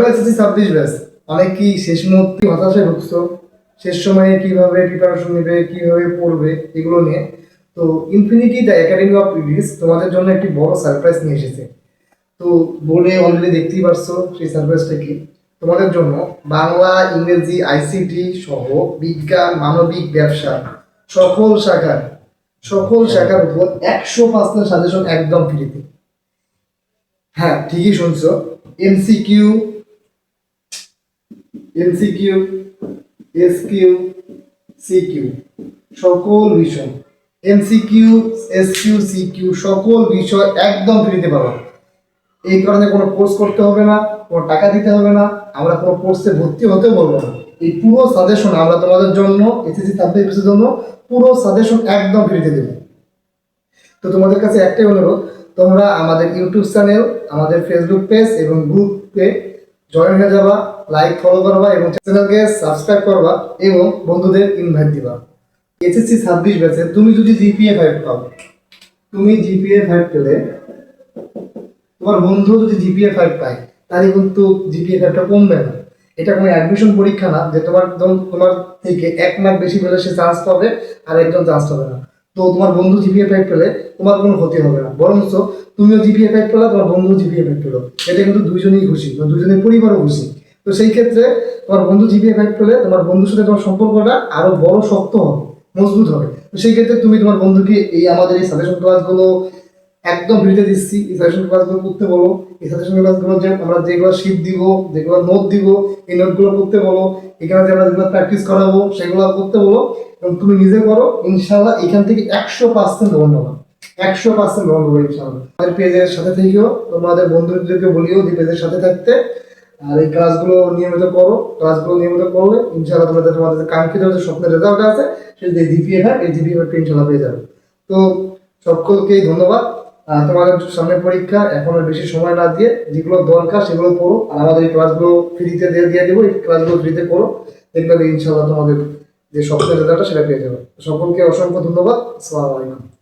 SSC 26 batch অনেক কি শেষ মুহূর্তে হতাশায় ভুগছো, শেষ সময়ে কিভাবে প্রিপারেশন নেবে, কিভাবে পড়বে এগুলো নিয়ে। তো ইনফিনিটি দ্য একাডেমি অফ ইডিস তোমাদের জন্য একটি বড় সারপ্রাইজ নিয়ে এসেছে। তো বোর্ডে অলরেডি দেখতেই পারছো সেই সারপ্রাইজটা কি। তোমাদের জন্য বাংলা, ইংরেজি, আইসিটি সহ বিজ্ঞান, মানবিক, ব্যবসা সকল শাখার উপর 100% সাজেশন একদম ফ্রিতে। হ্যাঁ, ঠিকই শুনছো। এমসিকিউ, এমসিকিউ, এসকিউ, সিকিউ সকল বিষয়, এমসিকিউ, এসকিউ, সিকিউ সকল বিষয় একদম ফ্রিতে পাবো। এই কারণে কোনো কোর্স করতে হবে না, কোনো টাকা দিতে হবে না, আমরা কোনো কোর্সে ভর্তি হতে বলবো না। এই পুরো সাজেশন আমরা তোমাদের জন্য এসএসসি 26 জন্য পুরো সাজেশন একদম ফ্রিতে দেবো। তো তোমাদের কাছে একটাই অনুরোধ, তোমরা আমাদের ইউটিউব চ্যানেল, আমাদের ফেসবুক পেজ এবং গ্রুপে জয়েন হয়ে যাবা, লাইক ফলো করবা এবং চ্যানেলকে সাবস্ক্রাইব করবা এবং বন্ধুদের ইনভাইট দিবা। এসএসসি 26 ব্যাচে তুমি যদি জিপিএ 5 পাও, তুমি জিপিএ 5 পেলে, তোমার বন্ধু যদি জিপিএ 5 পায়, তাহলে কিন্তু জিপিএ 5টা কমবে না। এটা কোনো অ্যাডমিশন পরীক্ষা না যে তোমার থেকে 1 মার্ক বেশি পেলে সে চান্স পাবে আর একজন চান্স পাবে না। তো তোমার বন্ধু জিপিএ 5 পেলে তোমার কোনো ক্ষতি হবে না, বরঞ্চ তুমিও জিপিএ 5 পেলে, তোমার বন্ধু জিপিএ 5 পেলো, এটা কিন্তু দুইজনেই খুশি, দুইজনের পরিবারও খুশি। তো সেই ক্ষেত্রে তোমার বন্ধু জিপিএ 5 পেলে তোমার বন্ধুর সাথে তোমার সম্পর্কটা আরো বড়, শক্ত হবে, মজবুত হবে। তো সেই ক্ষেত্রে তুমি তোমার বন্ধুকে আমাদের এই সাজেশন ক্লাসগুলো একদম ফ্রিতে দিচ্ছি, এই সাজেশন ক্লাসগুলো করতে বলো। এই সাজেশন ক্লাসগুলো যে আমরা যেগুলো শীট দিব, যেগুলো নোট দিব, এই নোটগুলো করতে বলো। এখানে যে আমরা যেগুলো প্র্যাকটিস করাবো সেগুলো করতে বলো এবং তুমি নিজে করো। ইনশাল্লাহ এখান থেকে 100% গ্রহণ পাবা, 100% গ্রহণ পাবো ইনশাল্লাহ। আমাদের পেজের সাথে থেকেও তোমাদের বন্ধুদেরকে বলিও যে পেজের সাথে থাকতে। আর এই ক্লাসগুলো নিয়মিত করো, ক্লাসগুলো নিয়মিত করলে ইনশাল্লাহ তোমাদের কাঙ্ক্ষিত যে স্বপ্নের রেজাল্ট আছে সেই যে জিপিএ হয়, এই জিপিএ ইনশাল্লাহ পেয়ে যাবে। তো সকলকেই ধন্যবাদ। তোমাদের সামনে পরীক্ষা, এখন আর বেশি সময় না দিয়ে যেগুলো দরকার সেগুলো পড়ো। আর আমাদের এই ক্লাসগুলো ফ্রিতে দিয়ে দেবো, এই ক্লাসগুলো ফ্রিতে করো, দেখবে ইনশাল্লাহ তোমাদের যে স্বপ্নের রেজাল্টটা সেটা পেয়ে যাবে। সকলকে অসংখ্য ধন্যবাদ। আসসালামু আলাইকুম।